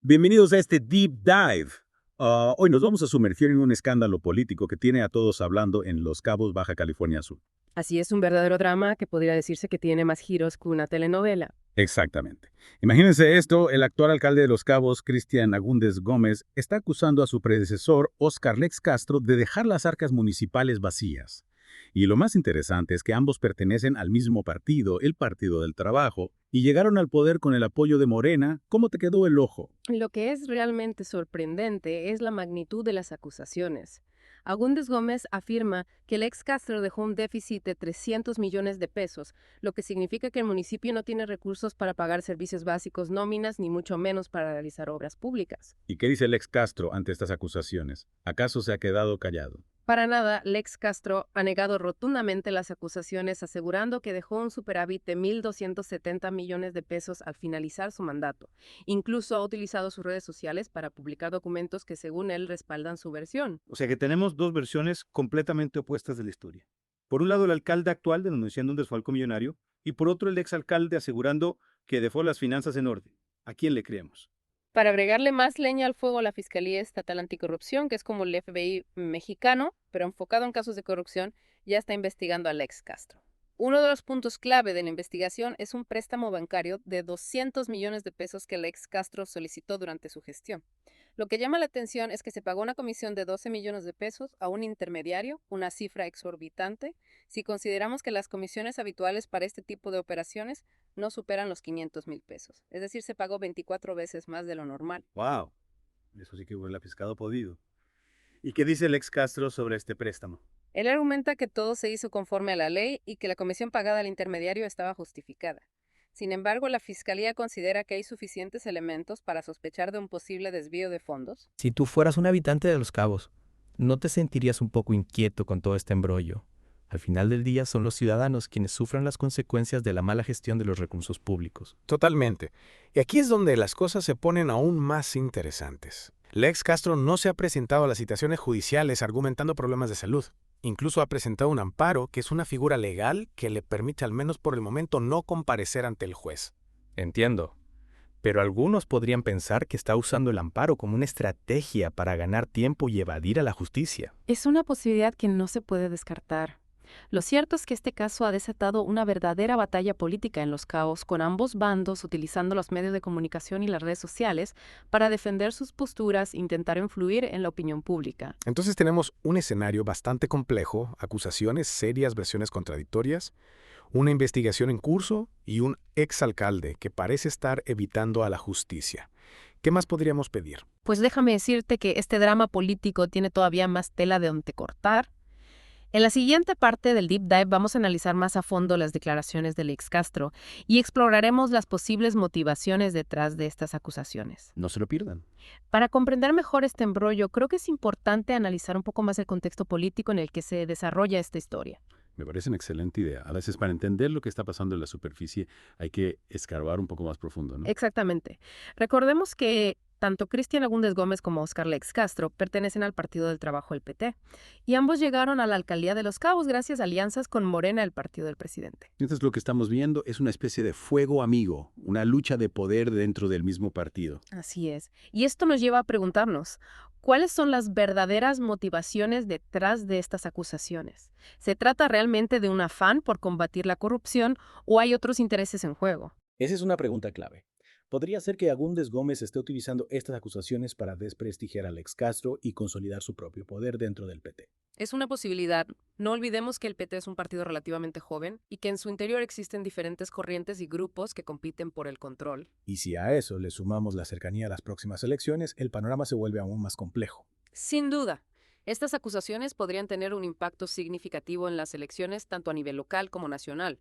Bienvenidos a este Deep Dive. Hoy nos vamos a sumergir en un escándalo político que tiene a todos hablando en Los Cabos, Baja California Sur. Así es un verdadero drama que podría decirse que tiene más giros que una telenovela. Exactamente. Imagínense esto, el actual alcalde de Los Cabos, Cristian Agúndez Gómez, está acusando a su predecesor, Óscar Lex Castro, de dejar las arcas municipales vacías. Y lo más interesante es que ambos pertenecen al mismo partido, el Partido del Trabajo, y llegaron al poder con el apoyo de Morena. ¿Cómo te quedó el ojo? Lo que es realmente sorprendente es la magnitud de las acusaciones. Agúndez Gómez afirma que el ex Castro dejó un déficit de 300 millones de pesos, lo que significa que el municipio no tiene recursos para pagar servicios básicos, nóminas, ni mucho menos para realizar obras públicas. ¿Y qué dice Lex Castro ante estas acusaciones? ¿Acaso se ha quedado callado? Para nada, Lex Castro ha negado rotundamente las acusaciones, asegurando que dejó un superávit de 1.270 millones de pesos al finalizar su mandato. Incluso ha utilizado sus redes sociales para publicar documentos que, según él, respaldan su versión. O sea que tenemos dos versiones completamente opuestas de la historia. Por un lado, el alcalde actual denunciando un desfalco millonario y por otro, el exalcalde asegurando que dejó las finanzas en orden. ¿A quién le creemos? Para agregarle más leña al fuego, la Fiscalía Estatal Anticorrupción, que es como el FBI mexicano, pero enfocado en casos de corrupción, ya está investigando al ex Castro. Uno de los puntos clave de la investigación es un préstamo bancario de 200 millones de pesos que el ex Castro solicitó durante su gestión. Lo que llama la atención es que se pagó una comisión de 12 millones de pesos a un intermediario, una cifra exorbitante, si consideramos que las comisiones habituales para este tipo de operaciones no superan los 500,000 pesos. Es decir, se pagó 24 veces más de lo normal. ¡Wow! Eso sí que huele a pescado podrido. ¿Y qué dice el ex Castro sobre este préstamo? Él argumenta que todo se hizo conforme a la ley y que la comisión pagada al intermediario estaba justificada. Sin embargo, la Fiscalía considera que hay suficientes elementos para sospechar de un posible desvío de fondos. Si tú fueras un habitante de Los Cabos, ¿no te sentirías un poco inquieto con todo este embrollo? Al final del día son los ciudadanos quienes sufren las consecuencias de la mala gestión de los recursos públicos. Totalmente. Y aquí es donde las cosas se ponen aún más interesantes. Lex Castro no se ha presentado a las citaciones judiciales argumentando problemas de salud. Incluso ha presentado un amparo, que es una figura legal que le permite al menos por el momento no comparecer ante el juez. Entiendo. Pero algunos podrían pensar que está usando el amparo como una estrategia para ganar tiempo y evadir a la justicia. Es una posibilidad que no se puede descartar. Lo cierto es que este caso ha desatado una verdadera batalla política en Los Cabos, con ambos bandos utilizando los medios de comunicación y las redes sociales para defender sus posturas e intentar influir en la opinión pública. Entonces tenemos un escenario bastante complejo, acusaciones serias, versiones contradictorias, una investigación en curso y un exalcalde que parece estar evitando a la justicia. ¿Qué más podríamos pedir? Pues déjame decirte que este drama político tiene todavía más tela de donde cortar. En la siguiente parte del Deep Dive vamos a analizar más a fondo las declaraciones del ex Castro y exploraremos las posibles motivaciones detrás de estas acusaciones. No se lo pierdan. Para comprender mejor este embrollo, creo que es importante analizar un poco más el contexto político en el que se desarrolla esta historia. Me parece una excelente idea. A veces para entender lo que está pasando en la superficie hay que escarbar un poco más profundo, ¿no? Exactamente. Recordemos que tanto Cristian Agúndez Gómez como Óscar Lex Castro pertenecen al Partido del Trabajo, el PT, y ambos llegaron a la alcaldía de Los Cabos gracias a alianzas con Morena, el partido del presidente. Entonces lo que estamos viendo es una especie de fuego amigo, una lucha de poder dentro del mismo partido. Así es. Y esto nos lleva a preguntarnos, ¿cuáles son las verdaderas motivaciones detrás de estas acusaciones? ¿Se trata realmente de un afán por combatir la corrupción o hay otros intereses en juego? Esa es una pregunta clave. ¿Podría ser que Agúndez Gómez esté utilizando estas acusaciones para desprestigiar al ex Castro y consolidar su propio poder dentro del PT? Es una posibilidad. No olvidemos que el PT es un partido relativamente joven y que en su interior existen diferentes corrientes y grupos que compiten por el control. Y si a eso le sumamos la cercanía a las próximas elecciones, el panorama se vuelve aún más complejo. Sin duda, estas acusaciones podrían tener un impacto significativo en las elecciones tanto a nivel local como nacional.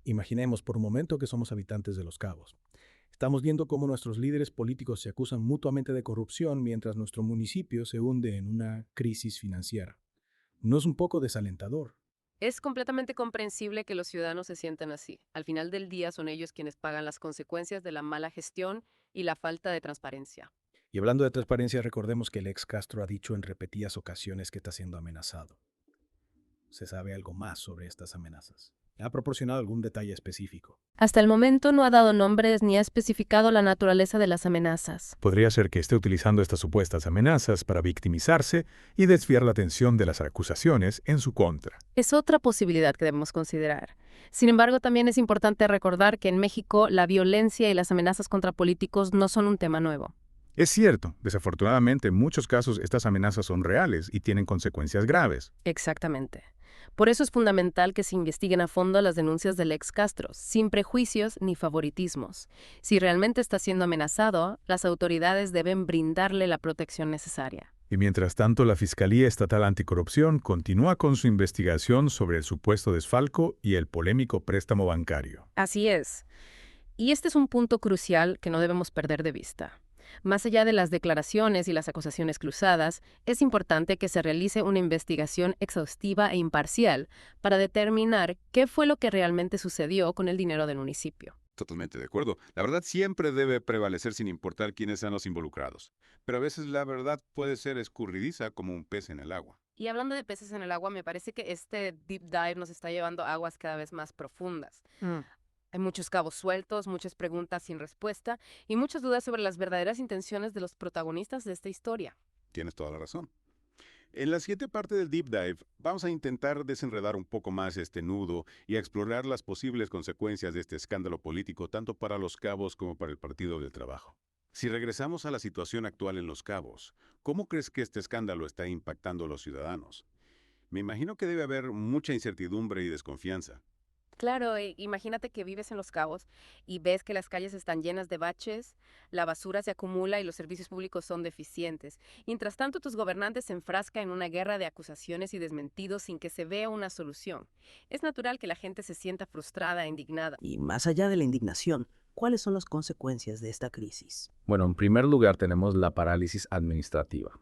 Imaginemos por un momento que somos habitantes de Los Cabos. Estamos viendo cómo nuestros líderes políticos se acusan mutuamente de corrupción mientras nuestro municipio se hunde en una crisis financiera. ¿No es un poco desalentador? Es completamente comprensible que los ciudadanos se sientan así. Al final del día son ellos quienes pagan las consecuencias de la mala gestión y la falta de transparencia. Y hablando de transparencia, recordemos que el ex Castro ha dicho en repetidas ocasiones que está siendo amenazado. ¿Se sabe algo más sobre estas amenazas? ¿Ha proporcionado algún detalle específico? Hasta el momento no ha dado nombres ni ha especificado la naturaleza de las amenazas. Podría ser que esté utilizando estas supuestas amenazas para victimizarse y desviar la atención de las acusaciones en su contra. Es otra posibilidad que debemos considerar. Sin embargo, también es importante recordar que en México la violencia y las amenazas contra políticos no son un tema nuevo. Es cierto, desafortunadamente en muchos casos estas amenazas son reales y tienen consecuencias graves. Exactamente. Por eso es fundamental que se investiguen a fondo las denuncias del ex Castro, sin prejuicios ni favoritismos. Si realmente está siendo amenazado, las autoridades deben brindarle la protección necesaria. Y mientras tanto, la Fiscalía Estatal Anticorrupción continúa con su investigación sobre el supuesto desfalco y el polémico préstamo bancario. Así es. Y este es un punto crucial que no debemos perder de vista. Más allá de las declaraciones y las acusaciones cruzadas, es importante que se realice una investigación exhaustiva e imparcial para determinar qué fue lo que realmente sucedió con el dinero del municipio. Totalmente de acuerdo. La verdad siempre debe prevalecer sin importar quiénes sean los involucrados. Pero a veces la verdad puede ser escurridiza como un pez en el agua. Y hablando de peces en el agua, me parece que este deep dive nos está llevando a aguas cada vez más profundas. Hay muchos cabos sueltos, muchas preguntas sin respuesta y muchas dudas sobre las verdaderas intenciones de los protagonistas de esta historia. Tienes toda la razón. En la siguiente parte del Deep Dive vamos a intentar desenredar un poco más este nudo y a explorar las posibles consecuencias de este escándalo político tanto para Los Cabos como para el Partido del Trabajo. Si regresamos a la situación actual en Los Cabos, ¿cómo crees que este escándalo está impactando a los ciudadanos? Me imagino que debe haber mucha incertidumbre y desconfianza. Claro, imagínate que vives en Los Cabos y ves que las calles están llenas de baches, la basura se acumula y los servicios públicos son deficientes. Mientras tanto, tus gobernantes se enfrascan en una guerra de acusaciones y desmentidos sin que se vea una solución. Es natural que la gente se sienta frustrada e indignada. Y más allá de la indignación, ¿cuáles son las consecuencias de esta crisis? Bueno, en primer lugar tenemos la parálisis administrativa.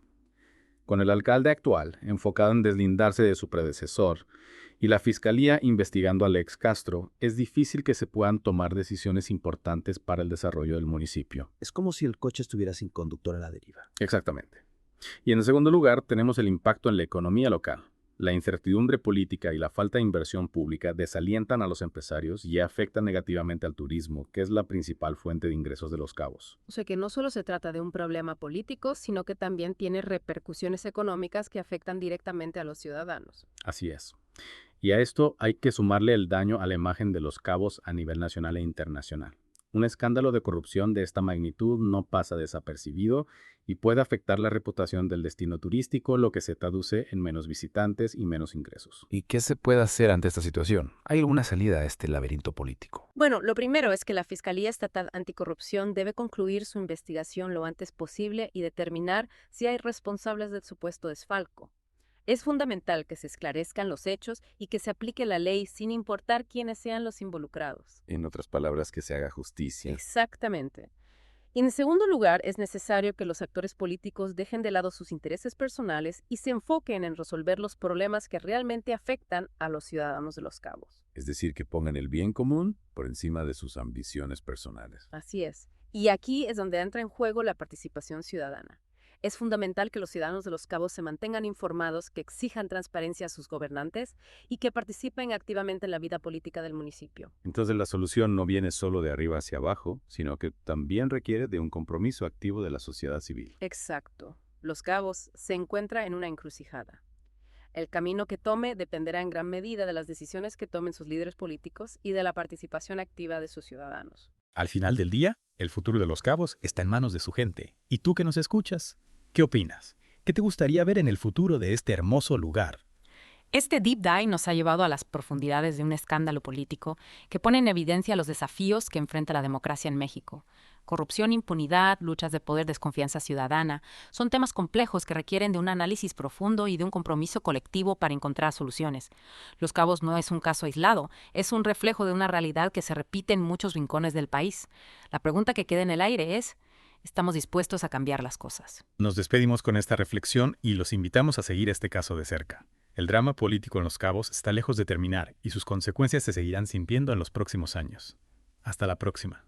Con el alcalde actual enfocado en deslindarse de su predecesor y la fiscalía investigando al ex Castro, es difícil que se puedan tomar decisiones importantes para el desarrollo del municipio. Es como si el coche estuviera sin conductor a la deriva. Exactamente. Y en segundo lugar tenemos el impacto en la economía local. La incertidumbre política y la falta de inversión pública desalientan a los empresarios y afectan negativamente al turismo, que es la principal fuente de ingresos de Los Cabos. O sea que no solo se trata de un problema político, sino que también tiene repercusiones económicas que afectan directamente a los ciudadanos. Así es. Y a esto hay que sumarle el daño a la imagen de Los Cabos a nivel nacional e internacional. Un escándalo de corrupción de esta magnitud no pasa desapercibido y puede afectar la reputación del destino turístico, lo que se traduce en menos visitantes y menos ingresos. ¿Y qué se puede hacer ante esta situación? ¿Hay alguna salida a este laberinto político? Bueno, lo primero es que la Fiscalía Estatal Anticorrupción debe concluir su investigación lo antes posible y determinar si hay responsables del supuesto desfalco. Es fundamental que se esclarezcan los hechos y que se aplique la ley sin importar quiénes sean los involucrados. En otras palabras, que se haga justicia. Exactamente. Y en segundo lugar, es necesario que los actores políticos dejen de lado sus intereses personales y se enfoquen en resolver los problemas que realmente afectan a los ciudadanos de Los Cabos. Es decir, que pongan el bien común por encima de sus ambiciones personales. Así es. Y aquí es donde entra en juego la participación ciudadana. Es fundamental que los ciudadanos de Los Cabos se mantengan informados, que exijan transparencia a sus gobernantes y que participen activamente en la vida política del municipio. Entonces la solución no viene solo de arriba hacia abajo, sino que también requiere de un compromiso activo de la sociedad civil. Exacto. Los Cabos se encuentra en una encrucijada. El camino que tome dependerá en gran medida de las decisiones que tomen sus líderes políticos y de la participación activa de sus ciudadanos. Al final del día, el futuro de Los Cabos está en manos de su gente. ¿Y tú que nos escuchas? ¿Qué opinas? ¿Qué te gustaría ver en el futuro de este hermoso lugar? Este deep dive nos ha llevado a las profundidades de un escándalo político que pone en evidencia los desafíos que enfrenta la democracia en México. Corrupción, impunidad, luchas de poder, desconfianza ciudadana, son temas complejos que requieren de un análisis profundo y de un compromiso colectivo para encontrar soluciones. Los Cabos no es un caso aislado, es un reflejo de una realidad que se repite en muchos rincones del país. La pregunta que queda en el aire es: ¿estamos dispuestos a cambiar las cosas? Nos despedimos con esta reflexión y los invitamos a seguir este caso de cerca. El drama político en Los Cabos está lejos de terminar y sus consecuencias se seguirán sintiendo en los próximos años. Hasta la próxima.